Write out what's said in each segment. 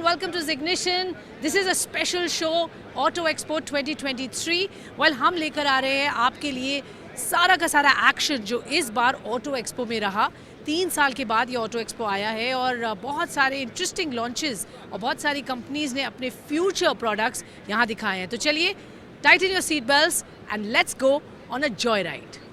welcome to Ignition. This is a special show, Auto Expo 2023. Well, हम लेकर आ रहे हैं आपके लिए सारा का सारा एक्शन जो इस बार ऑटो एक्सपो में रहा। 3 साल के बाद ये ऑटो एक्सपो आया है और बहुत सारे इंटरेस्टिंग लॉन्चेस और बहुत सारी कंपनीज ने अपने फ्यूचर प्रोडक्ट्स यहाँ दिखाए हैं। तो चलिए, Titan your seat belts and let's go on a joy ride.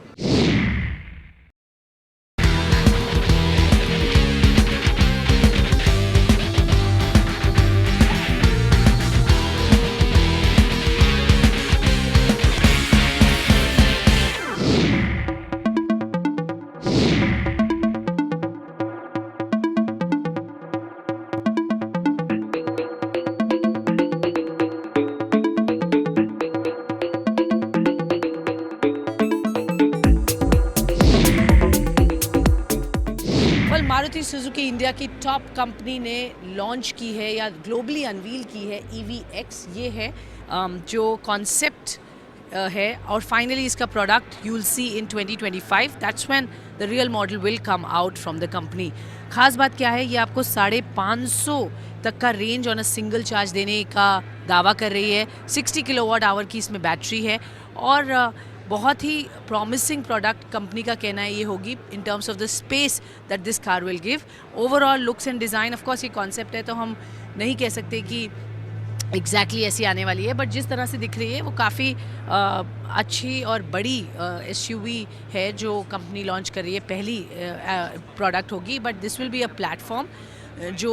Maruti Suzuki India की टॉप कंपनी ने लॉन्च की है या ग्लोबली अनवील की है EVX। ये है जो कॉन्सेप्ट है और फाइनली इसका product you will see in 2025। That's when the real model will come out from the company. खास बात क्या है, ये आपको 550 तक का range on a single charge देने का दावा कर रही है। 60 किलोवाट आवर की इसमें बैटरी है और बहुत ही प्रॉमिसिंग प्रोडक्ट कंपनी का कहना है ये होगी इन terms of the space that this car will give. Overall looks and design, of course ये कॉन्सेप्ट है तो हम नहीं कह सकते कि एग्जैक्टली ऐसी आने वाली है, बट जिस तरह से दिख रही है वो काफ़ी अच्छी और बड़ी SUV है जो कंपनी लॉन्च कर रही है। पहली प्रोडक्ट होगी, but this will be a platform जो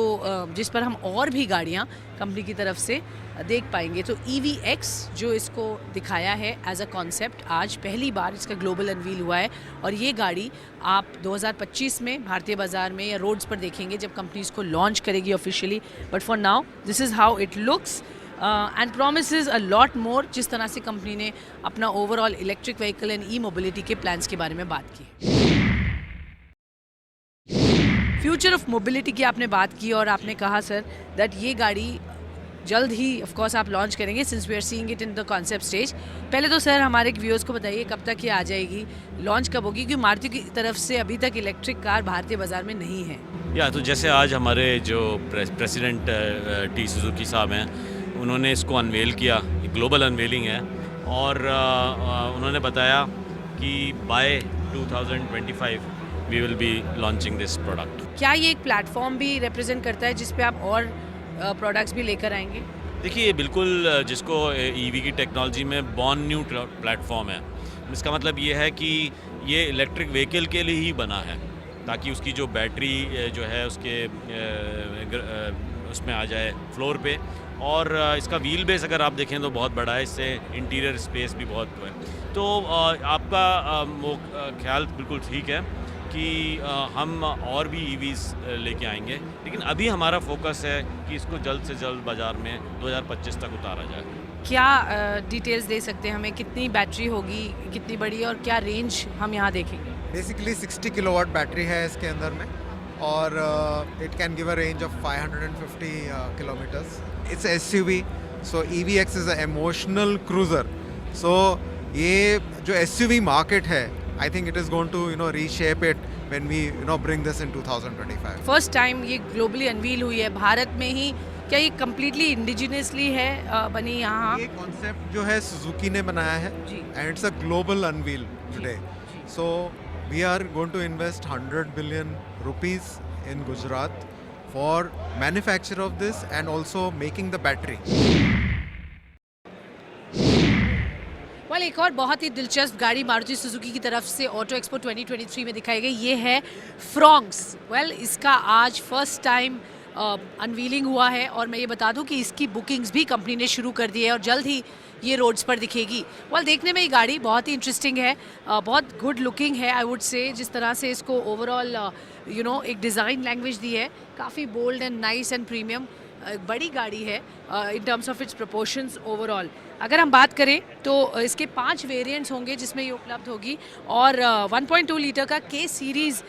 जिस पर हम और भी गाड़ियाँ कंपनी की तरफ से देख पाएंगे। तो EVX जो इसको दिखाया है एज अ कॉन्सेप्ट, आज पहली बार इसका ग्लोबल अनवील हुआ है और ये गाड़ी आप 2025 में भारतीय बाज़ार में या रोड्स पर देखेंगे जब कंपनी इसको लॉन्च करेगी officially. But for now this is how it looks and promises a lot more. जिस तरह से कंपनी ने अपना overall electric vehicle and e-mobility के प्लान्स के बारे में बात की। फ्यूचर ऑफ मोबिलिटी की आपने बात की और आपने कहा सर दैट ये गाड़ी जल्द ही ऑफ कोर्स आप लॉन्च करेंगे since we are seeing it in the concept stage. पहले तो सर हमारे व्यूअर्स को बताइए कब तक ये आ जाएगी, लॉन्च कब होगी, क्योंकि मारुति की तरफ से अभी तक इलेक्ट्रिक कार भारतीय बाज़ार में नहीं है। या तो जैसे आज हमारे जो प्रेसिडेंट टी सुजुकी साहब हैं, उन्होंने इसको अनवेल किया, ग्लोबल अनवेलिंग है और उन्होंने बताया कि by 2025 we will be launching this product. क्या ये एक प्लेटफॉर्म भी रिप्रेजेंट करता है जिस पे आप और प्रोडक्ट्स भी लेकर आएंगे? देखिए, बिल्कुल जिसको EV की टेक्नोलॉजी में बॉर्न न्यू प्लेटफॉर्म है। इसका मतलब ये है कि ये इलेक्ट्रिक व्हीकल के लिए ही बना है ताकि उसकी जो बैटरी जो है उसके उसमें आ जाए फ्लोर पे। और इसका व्हील बेस अगर आप देखें तो बहुत बड़ा है, इससे इंटीरियर स्पेस भी बहुत है। तो आपका वो ख्याल बिल्कुल ठीक है कि हम और भी EVs लेके आएंगे, लेकिन अभी हमारा फोकस है कि इसको जल्द से जल्द बाज़ार में 2025 तक उतारा जाए। क्या डिटेल्स दे सकते हैं हमें, कितनी बैटरी होगी, कितनी बड़ी और क्या रेंज हम यहाँ देखेंगे? बेसिकली 60 किलोवाट बैटरी है इसके अंदर में और it can give a range of 550 kilometres. It's SUV, so EVX is a emotional cruiser. So ये जो SUV मार्केट है, I think it is going to reshape it when we bring this in 2025. First time ये globally unveil हुई है भारत में ही। क्या ये completely indigenously है बनी यहाँ? ये कॉन्सेप्ट जो है सुजुकी ने बनाया है and it's a global unveil today. So we are going to invest 100 billion rupees in Gujarat for manufacture of this and also making the battery. Well, एक और बहुत ही दिलचस्प गाड़ी मारुति सुजुकी की तरफ से ऑटो एक्सपो 2023 में दिखाई गई, ये है फ्रॉन्क्स। वेल, इसका आज फर्स्ट टाइम अनवीलिंग हुआ है और मैं ये बता दूं कि इसकी बुकिंग्स भी कंपनी ने शुरू कर दी है और जल्द ही ये रोड्स पर दिखेगी। वेल, देखने में ये गाड़ी बहुत ही इंटरेस्टिंग है, बहुत गुड लुकिंग है आई वुड से। जिस तरह से इसको ओवरऑल एक डिज़ाइन लैंग्वेज दी है, काफ़ी bold and nice and premium बड़ी गाड़ी है in terms of its proportions overall. अगर हम बात करें तो इसके 5 वेरिएंट्स होंगे जिसमें ये उपलब्ध होगी और 1.2 लीटर का K series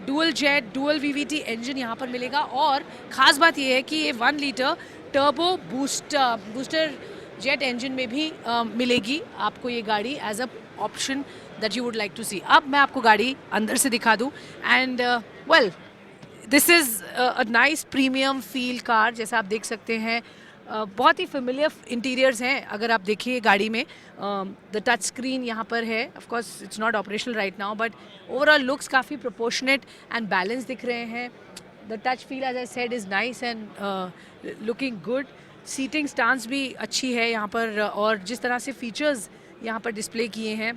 dual jet dual VVT engine यहाँ पर मिलेगा। और ख़ास बात ये है कि ये 1 litre turbo booster jet engine में भी मिलेगी आपको ये गाड़ी as a option that you would like to see. अब मैं आपको गाड़ी अंदर से दिखा दूँ and well this is a nice premium feel car, जैसा आप देख सकते हैं। बहुत ही फेमिलियर इंटीरियर्स हैं अगर आप देखिए गाड़ी में। द टच स्क्रीन यहाँ पर है, of course it's not operational right now, but overall looks काफ़ी प्रोपोर्शनेट एंड बैलेंस दिख रहे हैं। The touch feel as I said is nice and looking good. Seating stance भी अच्छी है यहाँ पर, और जिस तरह से फीचर्स यहाँ पर डिस्प्ले किए हैं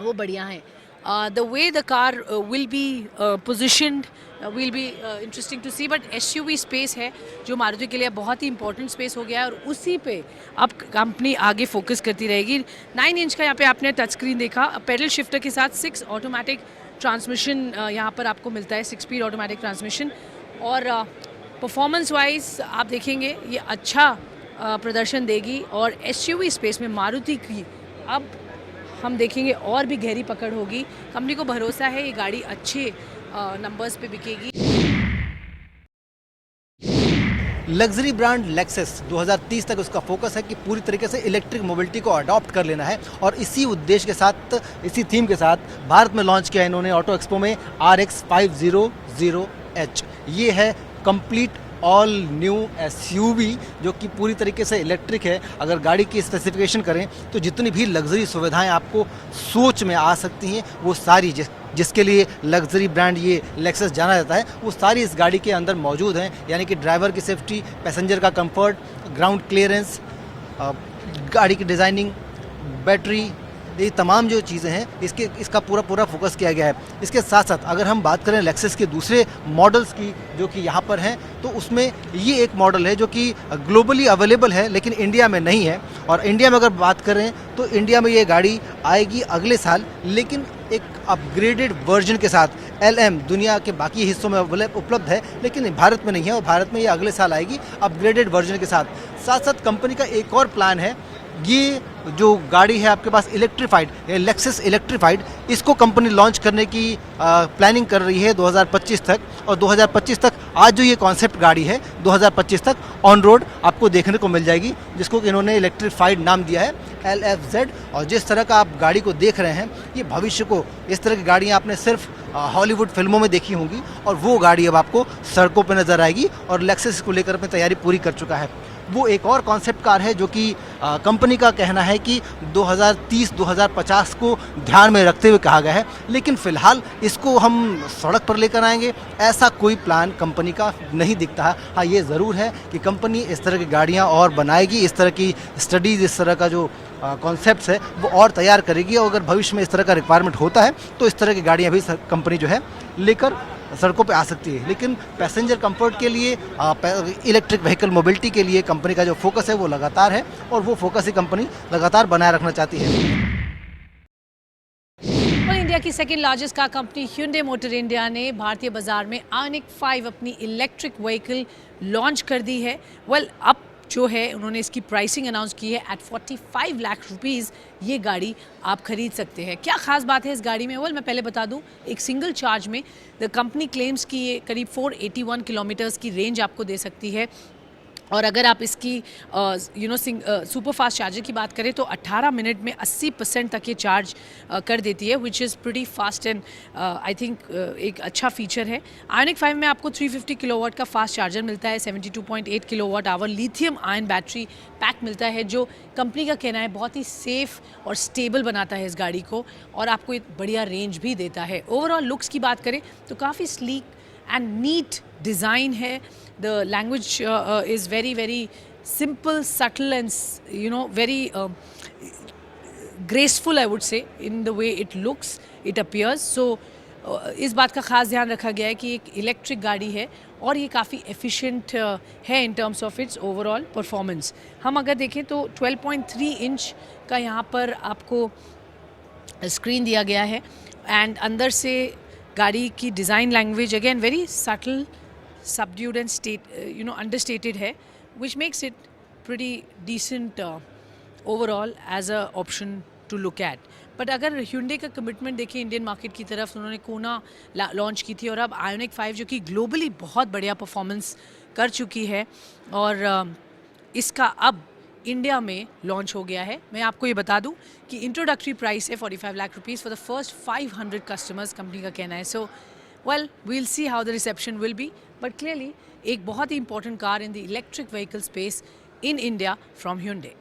वो बढ़िया हैं। The way the car will be positioned will be interesting to see, but SUV space है जो मारुति के लिए बहुत ही इंपॉर्टेंट स्पेस हो गया है, और उसी पे अब कंपनी आगे फोकस करती रहेगी। 9 इंच का यहाँ पे आपने टच स्क्रीन देखा, पेडल शिफ्टर के साथ 6 ऑटोमेटिक ट्रांसमिशन यहाँ पर आपको मिलता है, 6 स्पीड ऑटोमेटिक ट्रांसमिशन। और परफॉर्मेंस वाइज आप देखेंगे ये अच्छा प्रदर्शन देगी, और SUV स्पेस में मारुति की अब हम देखेंगे और भी गहरी पकड़ होगी। कंपनी को भरोसा है ये गाड़ी अच्छे नंबर्स पे बिकेगी। लग्जरी ब्रांड लेक्सस 2030 तक उसका फोकस है कि पूरी तरीके से इलेक्ट्रिक मोबिलिटी को अडॉप्ट कर लेना है, और इसी उद्देश्य के साथ, इसी थीम के साथ भारत में लॉन्च किया इन्होंने ऑटो एक्सपो में RX 500H। ये है कंप्लीट ऑल न्यू SUV जो कि पूरी तरीके से इलेक्ट्रिक है। अगर गाड़ी की स्पेसिफिकेशन करें तो जितनी भी लग्जरी सुविधाएं आपको सोच में आ सकती हैं वो सारी, जिसके लिए लग्जरी ब्रांड ये लेक्सस जाना जाता है, वो सारी इस गाड़ी के अंदर मौजूद हैं। यानी कि ड्राइवर की सेफ्टी, पैसेंजर का कंफर्ट, ग्राउंड क्लियरेंस, गाड़ी की डिज़ाइनिंग, बैटरी, ये तमाम जो चीज़ें हैं इसका पूरा फोकस किया गया है। इसके साथ साथ अगर हम बात करें लेक्सस के दूसरे मॉडल्स की जो कि यहाँ पर हैं, तो उसमें ये एक मॉडल है जो कि ग्लोबली अवेलेबल है लेकिन इंडिया में नहीं है। और इंडिया में अगर बात करें तो इंडिया में ये गाड़ी आएगी अगले साल, लेकिन एक अपग्रेडेड वर्जन के साथ। LM दुनिया के बाकी हिस्सों में उपलब्ध है लेकिन भारत में नहीं है, और भारत में ये अगले साल आएगी अपग्रेडेड वर्जन के साथ। साथ साथ कंपनी का एक और प्लान है, ये जो गाड़ी है आपके पास इलेक्ट्रीफाइड, लेक्सस इलेक्ट्रीफाइड, इसको कंपनी लॉन्च करने की प्लानिंग कर रही है 2025 तक। और 2025 तक आज जो ये कॉन्सेप्ट गाड़ी है 2025 तक ऑन रोड आपको देखने को मिल जाएगी, जिसको कि इन्होंने इलेक्ट्रीफाइड नाम दिया है LFZ। और जिस तरह का आप गाड़ी को देख रहे हैं, ये भविष्य को, इस तरह की गाड़ियाँ आपने सिर्फ हॉलीवुड फिल्मों में देखी होंगी, और वो गाड़ी अब आपको सड़कों पर नजर आएगी। और लेक्सस को लेकर अपनी तैयारी पूरी कर चुका है। वो एक और कॉन्सेप्ट कार है जो कि कंपनी का कहना है कि 2030-2050 को ध्यान में रखते हुए कहा गया है, लेकिन फ़िलहाल इसको हम सड़क पर लेकर आएंगे ऐसा कोई प्लान कंपनी का नहीं दिखता है। हाँ, ये ज़रूर है कि कंपनी इस तरह की गाड़ियाँ और बनाएगी, इस तरह की स्टडीज़, इस तरह का जो कॉन्सेप्ट्स है वो और तैयार करेगी, और अगर भविष्य में इस तरह का रिक्वायरमेंट होता है तो इस तरह की गाड़ियाँ भी कंपनी जो है लेकर सड़कों पे आ सकती है। लेकिन पैसेंजर कंफर्ट के लिए, इलेक्ट्रिक व्हीकल मोबिलिटी के लिए कंपनी का जो फोकस है वो लगातार है, और वो फोकस ही कंपनी लगातार बनाए रखना चाहती है। और इंडिया की second largest car company Hyundai motor India ने भारतीय बाजार में IONIQ 5 अपनी इलेक्ट्रिक व्हीकल लॉन्च कर दी है। अब जो है उन्होंने इसकी प्राइसिंग अनाउंस की है एट 45 लाख रुपीज़। ये गाड़ी आप खरीद सकते हैं। क्या खास बात है इस गाड़ी में? मैं पहले बता दूं, एक सिंगल चार्ज में द कंपनी क्लेम्स की ये करीब 481 किलोमीटर्स की रेंज आपको दे सकती है। और अगर आप इसकी सुपर फास्ट चार्जर की बात करें तो 18 मिनट में 80% तक ये चार्ज कर देती है, which is pretty fast and I think एक अच्छा फीचर है। IONIQ 5 में आपको 350 किलोवाट का फास्ट चार्जर मिलता है, 72.8 kilowatt hour lithium ion battery pack मिलता है, जो कंपनी का कहना है बहुत ही सेफ़ और स्टेबल बनाता है इस गाड़ी को, और आपको एक बढ़िया रेंज भी देता है। ओवरऑल लुक्स की बात करें तो काफ़ी स्लीक एंड नीट डिज़ाइन है। The language is very simple, subtle and very graceful, I would say, in the way it looks, it appears. So इस बात का ख़ास ध्यान रखा गया है कि एक इलेक्ट्रिक गाड़ी है और ये काफ़ी एफिशिएंट है in terms of it's overall performance. हम अगर देखें तो 12.3 इंच का यहाँ पर आपको स्क्रीन दिया गया है, एंड अंदर से गाड़ी की design language again very subtle, subdued and understated है, which makes it pretty decent overall as a option to look at. But अगर Hyundai का कमिटमेंट देखें इंडियन मार्केट की तरफ, उन्होंने कोना लॉन्च की थी, और अब IONIQ 5 जो कि ग्लोबली बहुत बढ़िया परफॉर्मेंस कर चुकी है, और इसका अब इंडिया में लॉन्च हो गया है। मैं आपको ये बता दूं कि इंट्रोडक्टरी प्राइस है 45 lakh rupees for the first 500 customers, company का कहना है। सो Well, we'll see how the reception will be, but clearly एक बहुत ही important car in the electric vehicle space in India from Hyundai.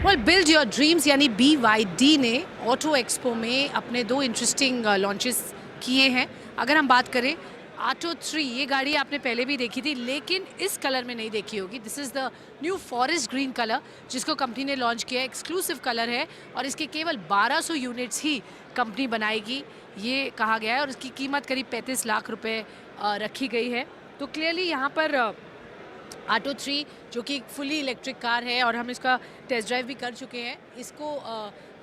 Well, Build Your Dreams यानी BYD ने auto expo में अपने दो इंटरेस्टिंग लॉन्चेस किए हैं. अगर हम बात करें आटो 3, ये गाड़ी आपने पहले भी देखी थी लेकिन इस कलर में नहीं देखी होगी. This is the new forest green colour जिसको कंपनी ने लॉन्च किया है. एक्सक्लूसिव कलर है और इसके केवल 1200 यूनिट्स ही कंपनी बनाएगी ये कहा गया है और इसकी कीमत करीब 35 लाख रुपए रखी गई है. तो क्लियरली यहाँ पर आटो 3 जो कि एक फुली इलेक्ट्रिक कार है और हम इसका टेस्ट ड्राइव भी कर चुके हैं, इसको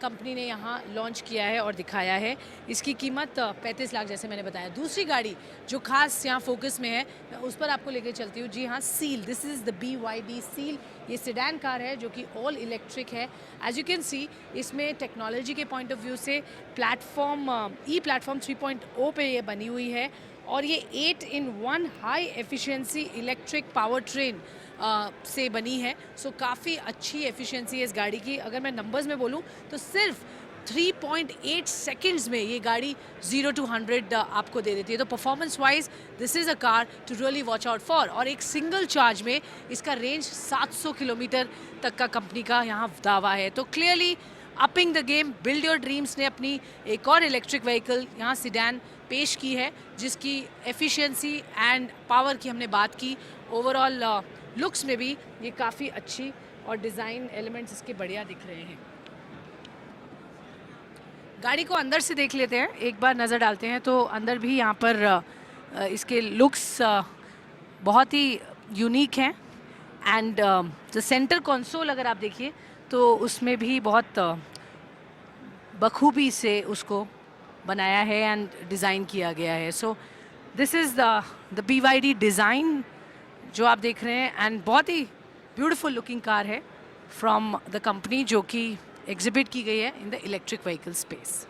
कंपनी ने यहाँ लॉन्च किया है और दिखाया है. इसकी कीमत 35 लाख जैसे मैंने बताया. दूसरी गाड़ी जो खास यहाँ फोकस में है मैं उस पर आपको लेके चलती हूँ. जी हाँ, seal. This is the BYD seal. ये सेडान कार है जो कि ऑल इलेक्ट्रिक है. एज यू कैन सी इसमें टेक्नोलॉजी के पॉइंट ऑफ व्यू से प्लेटफॉर्म प्लेटफॉर्म 3.0 पे ये बनी हुई है और ये 8-in-1 high efficiency electric power train से बनी है. सो काफ़ी अच्छी एफिशिएंसी है इस गाड़ी की. अगर मैं नंबर्स में बोलूँ तो सिर्फ 3.8 सेकेंड्स में ये गाड़ी 0 to 100 आपको दे देती है. तो performance wise this is a car to really watch out for. और एक सिंगल चार्ज में इसका रेंज 700 किलोमीटर तक का कंपनी का यहाँ दावा है. तो clearly upping the game. Build your dreams ने अपनी एक और इलेक्ट्रिक व्हीकल यहाँ सीडान पेश की है जिसकी एफिशिएंसी एंड पावर की हमने बात की. ओवरऑल लुक्स में भी ये काफ़ी अच्छी और डिज़ाइन एलिमेंट्स इसके बढ़िया दिख रहे हैं. गाड़ी को अंदर से देख लेते हैं, एक बार नज़र डालते हैं. तो अंदर भी यहाँ पर इसके लुक्स बहुत ही यूनिक हैं एंड जो सेंटर कंसोल अगर आप देखिए तो उसमें भी बहुत बखूबी से उसको बनाया है एंड डिज़ाइन किया गया है. So this is the BYD design जो आप देख रहे हैं एंड बहुत ही ब्यूटीफुल लुकिंग कार है फ्रॉम द कंपनी जो कि एग्जिबिट की गई है in the electric vehicle space.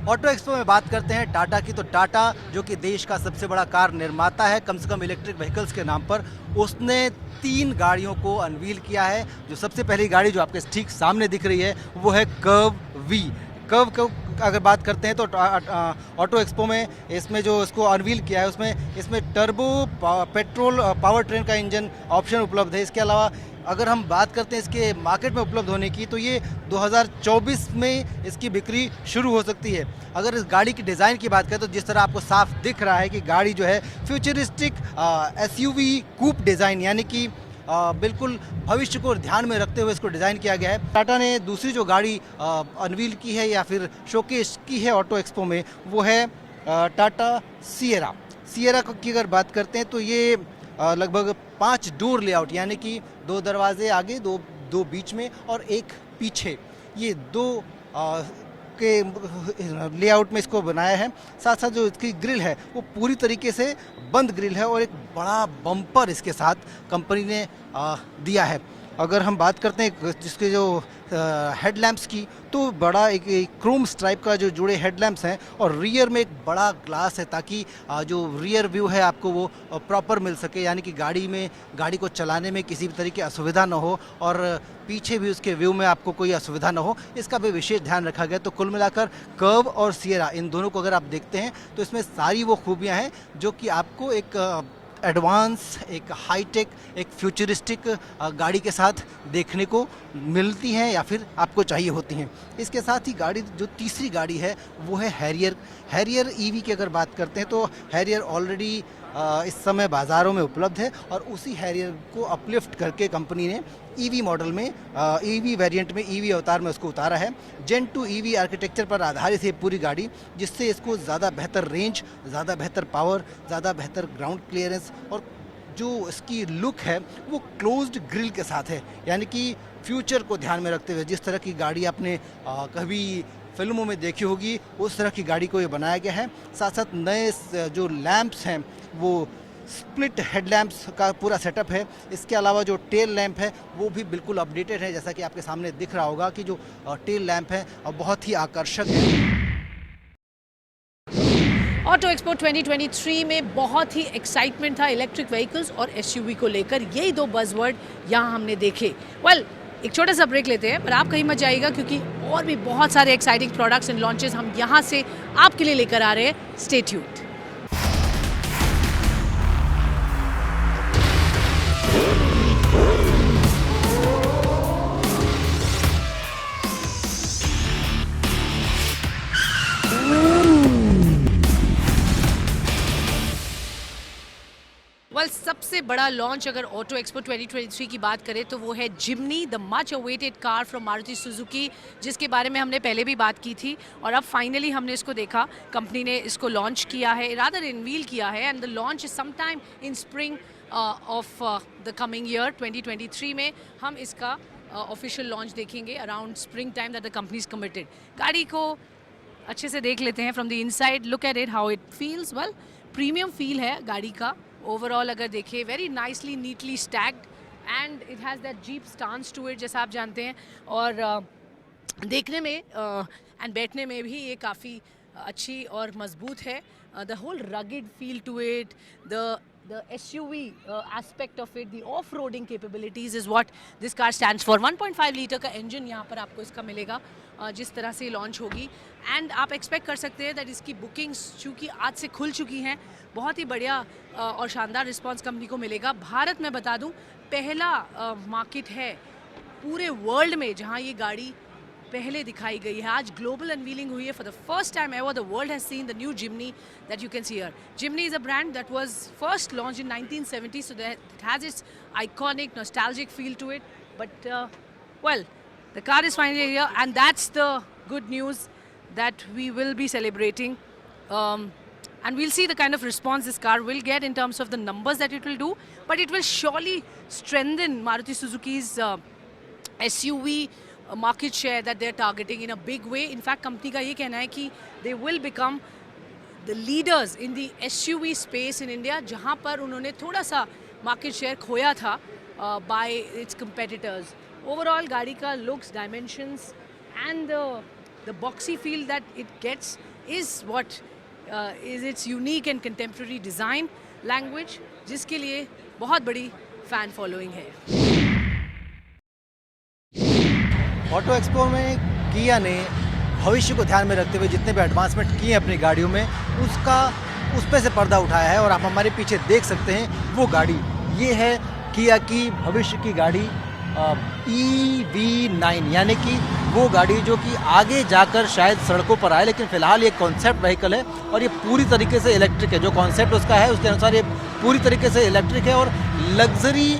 Auto expo में बात करते हैं टाटा की. तो टाटा जो कि देश का सबसे बड़ा कार निर्माता है कम से कम इलेक्ट्रिक व्हीकल्स के नाम पर, उसने 3 गाड़ियों को अनवील किया है. जो सबसे पहली गाड़ी जो आपके ठीक सामने दिख रही है वो है कर्व V. कर्व अगर बात करते हैं तो ऑटो एक्सपो में इसमें जो इसको अनवील किया है उसमें इसमें टर्बो पेट्रोल पावर ट्रेन का इंजन ऑप्शन उपलब्ध है. इसके अलावा अगर हम बात करते हैं इसके मार्केट में उपलब्ध होने की तो ये 2024 में इसकी बिक्री शुरू हो सकती है. अगर इस गाड़ी की डिज़ाइन की बात करें तो जिस तरह आपको साफ दिख रहा है कि गाड़ी जो है फ्यूचरिस्टिक SUV कूप डिज़ाइन यानी कि बिल्कुल भविष्य को ध्यान में रखते हुए इसको डिज़ाइन किया गया है. टाटा ने दूसरी जो गाड़ी अनवील की है या फिर शोकेस की है ऑटो एक्सपो में वो है टाटा सिएरा. सिएरा की अगर बात करते हैं तो ये लगभग 5 डोर लेआउट यानी कि 2 दरवाजे आगे, 2 बीच में और 1 पीछे, ये 2 के लेआउट में इसको बनाया है. साथ साथ जो इसकी ग्रिल है वो पूरी तरीके से बंद ग्रिल है और एक बड़ा बम्पर इसके साथ कंपनी ने दिया है. अगर हम बात करते हैं जिसके जो हेडलैम्प्स की तो बड़ा एक क्रोम स्ट्राइप का जो जुड़े हेडलैम्प्स हैं और रियर में एक बड़ा ग्लास है ताकि जो रियर व्यू है आपको वो प्रॉपर मिल सके यानी कि गाड़ी को चलाने में किसी भी तरह की असुविधा ना हो और पीछे भी उसके व्यू में आपको कोई असुविधा ना हो, इसका भी विशेष ध्यान रखा गया. तो कुल मिलाकर कर्व और सिएरा इन दोनों को अगर आप देखते हैं तो इसमें सारी वो खूबियाँ हैं जो कि आपको एक एडवांस, एक हाईटेक, एक फ्यूचरिस्टिक गाड़ी के साथ देखने को मिलती हैं या फिर आपको चाहिए होती हैं. इसके साथ ही गाड़ी जो तीसरी गाड़ी है वो है हैरियर. हैरियर EV की अगर बात करते हैं तो हैरियर ऑलरेडी इस समय बाज़ारों में उपलब्ध है और उसी हैरियर को अपलिफ्ट करके कंपनी ने EV मॉडल में EV वेरिएंट में EV अवतार में उसको उतारा है. Gen 2 EV आर्किटेक्चर पर आधारित है पूरी गाड़ी जिससे इसको ज़्यादा बेहतर रेंज, ज़्यादा बेहतर पावर, ज़्यादा बेहतर ग्राउंड क्लियरेंस और जो इसकी लुक है वो क्लोज्ड ग्रिल के साथ है यानी कि फ्यूचर को ध्यान में रखते हुए जिस तरह की गाड़ी आपने कभी फिल्मों में देखी होगी उस तरह की गाड़ी को ये बनाया गया है. साथ साथ नए जो लैंप्स हैं वो स्प्लिट हेडलैम्प्स का पूरा सेटअप है. इसके अलावा जो टेल लैंप है वो भी बिल्कुल अपडेटेड है जैसा कि आपके सामने दिख रहा होगा कि जो टेल लैंप है बहुत ही आकर्षक है. ऑटो एक्सपो 2023 में बहुत ही एक्साइटमेंट था इलेक्ट्रिक व्हीकल्स और SUV को लेकर. यही 2 बज़वर्ड यहाँ हमने देखे. वेल एक छोटा सा ब्रेक लेते हैं, पर आप कहीं मत जाइएगा क्योंकि और भी बहुत सारे एक्साइटिंग प्रोडक्ट्स एंड लॉन्चेस हम यहाँ से आपके लिए लेकर आ रहे हैं। Stay tuned. सबसे बड़ा लॉन्च अगर ऑटो एक्सपो 2023 की बात करें तो वो है Jimny, the much awaited car from Maruti Suzuki, जिसके बारे में हमने पहले भी बात की थी और अब फाइनली हमने इसको देखा। कंपनी ने इसको लॉन्च किया है, रादर इनवील किया है, and the launch is sometime in spring of the coming year 2023 में हम इसका ऑफिशियल लॉन्च देखेंगे around spring time that the company is committed. गाड़ी को अच्छे से देख लेते हैं from the inside, look at it how it feels. Well, premium feel है गाड़ी का ओवरऑल अगर देखें, very nicely neatly stacked and it has that jeep stance to it जैसा आप जानते हैं, और देखने में एंड बैठने में भी ये काफ़ी अच्छी और मजबूत है। The whole rugged feel to it, the SUV aspect of it, the off-roading capabilities is what this car stands for। 1.5 litre का इंजन यहाँ पर आपको इसका मिलेगा जिस तरह से लॉन्च होगी, एंड आप एक्सपेक्ट कर सकते हैं दैट इसकी बुकिंग्स चूँकि आज से खुल चुकी हैं, बहुत ही बढ़िया और शानदार रिस्पांस कंपनी को मिलेगा। भारत में बता दूँ पहला मार्केट है पूरे वर्ल्ड में जहाँ ये गाड़ी पहले दिखाई गई है। आज ग्लोबल अनवीलिंग हुई है। For the first time ever the world has seen the new Jimny that you can see here. Jimny is a brand that was first launch in 1970, so that it has its iconic nostalgic feel to it, but well, the car is finally here and that's the good news that we will be celebrating, and we'll see the kind of response this car will get in terms of the numbers that it will do, but it will surely strengthen Maruti Suzuki's SUV market share that they're targeting in a big way. In fact, company का ये कहना है कि they will become the leaders in the SUV space in India, जहाँ पर उन्होंने थोड़ा सा market share खोया था by its competitors. Overall, गाड़ी का looks, dimensions and the boxy feel that it gets is what is its unique and contemporary design language, जिसके लिए बहुत बड़ी fan following है। ऑटो एक्सपो में किया ने भविष्य को ध्यान में रखते हुए जितने भी एडवांसमेंट किए हैं अपनी गाड़ियों में उस पे से पर्दा उठाया है, और आप हमारे पीछे देख सकते हैं वो गाड़ी ये है किया की भविष्य की गाड़ी EV9, यानी कि वो गाड़ी जो कि आगे जाकर शायद सड़कों पर आए, लेकिन फिलहाल ये कॉन्सेप्ट व्हीकल है और ये पूरी तरीके से इलेक्ट्रिक है। जो कॉन्सेप्ट उसका है उसके अनुसार ये पूरी तरीके से इलेक्ट्रिक है, और लग्जरी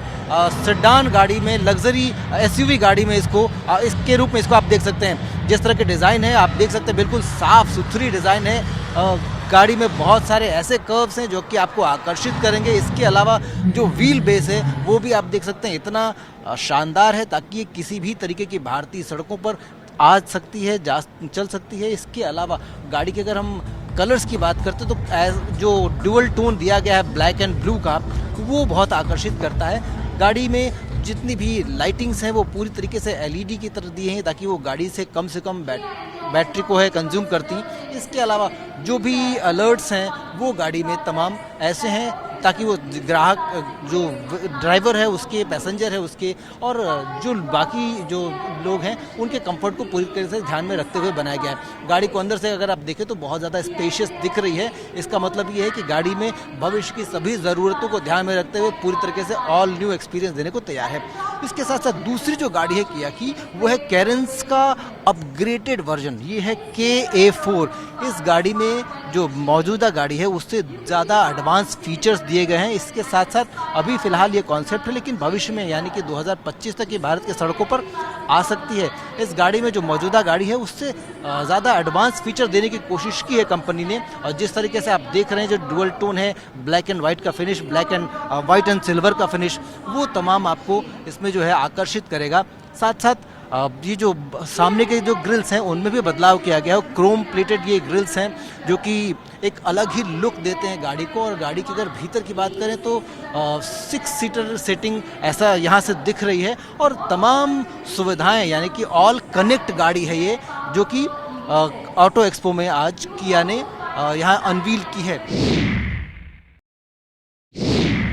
सेडान गाड़ी में, लग्जरी SUV गाड़ी में इसके रूप में इसको आप देख सकते हैं। जिस तरह के डिज़ाइन है आप देख सकते हैं, बिल्कुल साफ़ सुथरी डिज़ाइन है। गाड़ी में बहुत सारे ऐसे कर्व्स हैं जो कि आपको आकर्षित करेंगे। इसके अलावा जो व्हील बेस है वो भी आप देख सकते हैं इतना शानदार है ताकि ये किसी भी तरीके की भारतीय सड़कों पर आ सकती है, चल सकती है। इसके अलावा गाड़ी के अगर हम कलर्स की बात करते तो जो डुअल टोन दिया गया है ब्लैक एंड ब्लू का, वो बहुत आकर्षित करता है। गाड़ी में जितनी भी लाइटिंग्स हैं वो पूरी तरीके से LED की तरह दी हैं ताकि वो गाड़ी से कम बैटरी को है कंज्यूम करती। इसके अलावा जो भी अलर्ट्स हैं वो गाड़ी में तमाम ऐसे हैं ताकि वो ग्राहक जो ड्राइवर है उसके, पैसेंजर है उसके, और जो बाकी जो लोग हैं उनके कंफर्ट को पूरी तरह से ध्यान में रखते हुए बनाया गया है। गाड़ी को अंदर से अगर आप देखें तो बहुत ज़्यादा स्पेशियस दिख रही है। इसका मतलब ये है कि गाड़ी में भविष्य की सभी ज़रूरतों को ध्यान में रखते हुए पूरी तरीके से ऑल न्यू एक्सपीरियंस देने को तैयार है। इसके साथ साथ दूसरी जो गाड़ी है किया की वो है कैरेंस का अपग्रेडेड वर्जन, ये है KA4। इस गाड़ी में जो मौजूदा गाड़ी है उससे ज़्यादा एडवांस फीचर्स दिए गए हैं। इसके साथ साथ अभी फ़िलहाल ये कॉन्सेप्ट है, लेकिन भविष्य में यानी कि 2025 तक ये भारत के सड़कों पर आ सकती है। इस गाड़ी में जो मौजूदा गाड़ी है उससे ज़्यादा एडवांस फीचर देने की कोशिश की है कंपनी ने, और जिस तरीके से आप देख रहे हैं जो डुअल टोन है, ब्लैक एंड वाइट का finish, black and white and silver का फिनिश, वो तमाम आपको इसमें जो है आकर्षित करेगा। साथ साथ ये जो सामने के जो ग्रिल्स हैं उनमें भी बदलाव किया गया है। क्रोम प्लेटेड ये ग्रिल्स हैं जो कि एक अलग ही लुक देते हैं गाड़ी को। और गाड़ी की अगर भीतर की बात करें तो 6 सीटर सेटिंग ऐसा यहाँ से दिख रही है, और तमाम सुविधाएं यानी कि ऑल कनेक्ट गाड़ी है ये, जो कि ऑटो एक्सपो में आज किया ने यहाँ अनवील की है।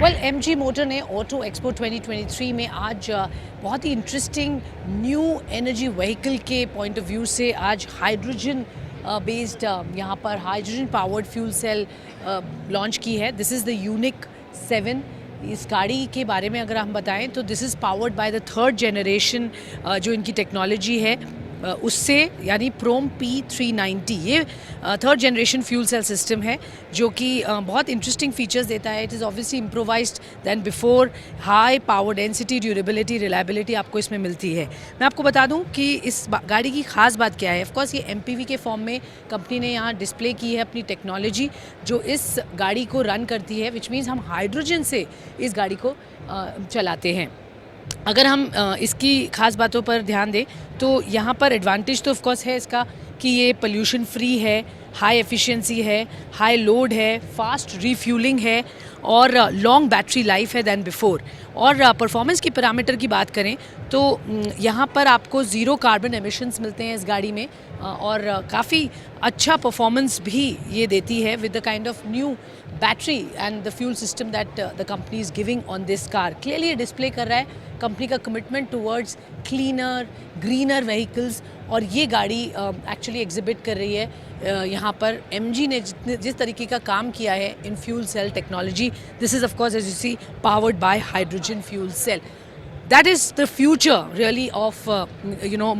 वेल MG मोटर ने ऑटो एक्सपो 2023 में आज बहुत ही इंटरेस्टिंग न्यू एनर्जी व्हीकल के पॉइंट ऑफ व्यू से आज हाइड्रोजन बेस्ड यहाँ पर hydrogen powered fuel cell launch की है. This is the unique 7. इस गाड़ी के बारे में अगर हम बताएं तो this is powered by the third generation जो इनकी टेक्नोलॉजी है उससे, यानी प्रोम P390. ये third generation fuel cell system है जो कि बहुत इंटरेस्टिंग फीचर्स देता है. It is obviously improvised than before. High power density, durability, reliability आपको इसमें मिलती है. मैं आपको बता दूं कि इस गाड़ी की ख़ास बात क्या है. ऑफकोर्स ये MPV के फॉर्म में कंपनी ने यहाँ डिस्प्ले की है अपनी टेक्नोलॉजी जो इस गाड़ी को रन करती है, विच मीन्स हम हाइड्रोजन से इस गाड़ी को चलाते हैं. अगर हम इसकी ख़ास बातों पर ध्यान दें तो यहाँ पर एडवांटेज तो ऑफकोर्स है इसका कि ये पोल्यूशन फ्री है, हाई एफिशिएंसी है, हाई लोड है, फास्ट रीफ्यूलिंग है और लॉन्ग बैटरी लाइफ है दैन बिफोर. और परफॉर्मेंस की पैरामीटर की बात करें तो यहाँ पर आपको ज़ीरो कार्बन एमिशंस मिलते हैं इस गाड़ी में और काफ़ी अच्छा परफॉर्मेंस भी ये देती है with the kind of new battery and the fuel system that the company is giving on this car. Clearly ये डिस्प्ले कर रहा है कंपनी का commitment towards cleaner, greener vehicles. और ये गाड़ी एक्चुअली एग्जिबिट कर रही है यहाँ पर MG ने जिस तरीके का काम किया है in fuel cell technology. This is of course as you see powered by hydrogen fuel cell. That is the future really of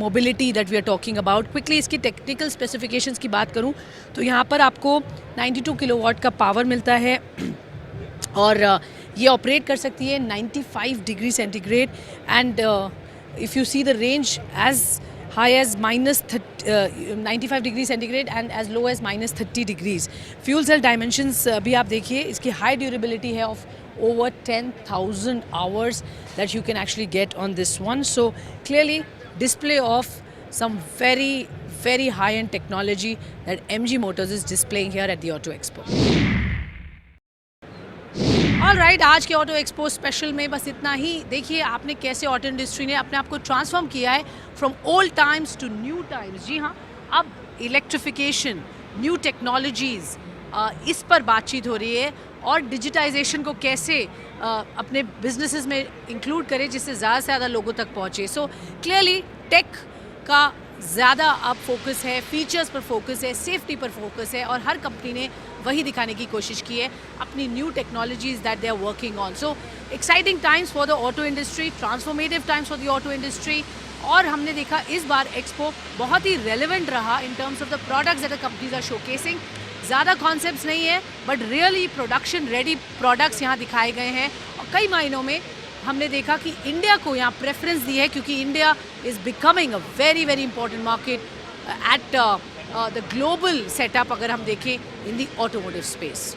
mobility that we are talking about. Quickly इसकी टेक्निकल स्पेसिफिकेशंस की बात करूँ तो यहाँ पर आपको 92 kilowatt का power मिलता है और ये ऑपरेट कर सकती है 95 degree centigrade and if you see the range as high as -95 degree centigrade and as low as -30 degrees. Fuel cell dimensions भी आप देखिए, इसकी हाई ड्यूरेबिलिटी है of over 10,000 hours that you can actually get on this one. So clearly display of some very high-end technology that MG Motors is displaying here at the Auto Expo. Alright, आज के auto expo special में बस इतना ही. देखिए आपने कैसे auto industry ने अपने आप को ट्रांसफॉर्म किया है from old times to new times. जी हाँ, अब इलेक्ट्रिफिकेशन, न्यू टेक्नोलॉजीज़, इस पर बातचीत हो रही है और डिजिटाइजेशन को कैसे अपने बिजनेसेस में इंक्लूड करें जिससे ज़्यादा से ज़्यादा लोगों तक पहुँचे. सो क्लियरली टेक का ज़्यादा अब फोकस है, फीचर्स पर फोकस है, सेफ्टी पर फोकस है और हर कंपनी ने वही दिखाने की कोशिश की है अपनी new technologies that they are working on. So exciting times for the auto industry, transformative times for the auto industry. और हमने देखा इस बार एक्सपो बहुत ही रेलिवेंट रहा in terms of the products that the companies are showcasing. ज़्यादा concepts नहीं है but really production ready products यहाँ दिखाए गए हैं और कई मायनों में हमने देखा कि इंडिया को यहाँ प्रेफरेंस दी है क्योंकि India is becoming a very important market at the global setup अगर हम देखें इन द ऑटोमोटिव स्पेस.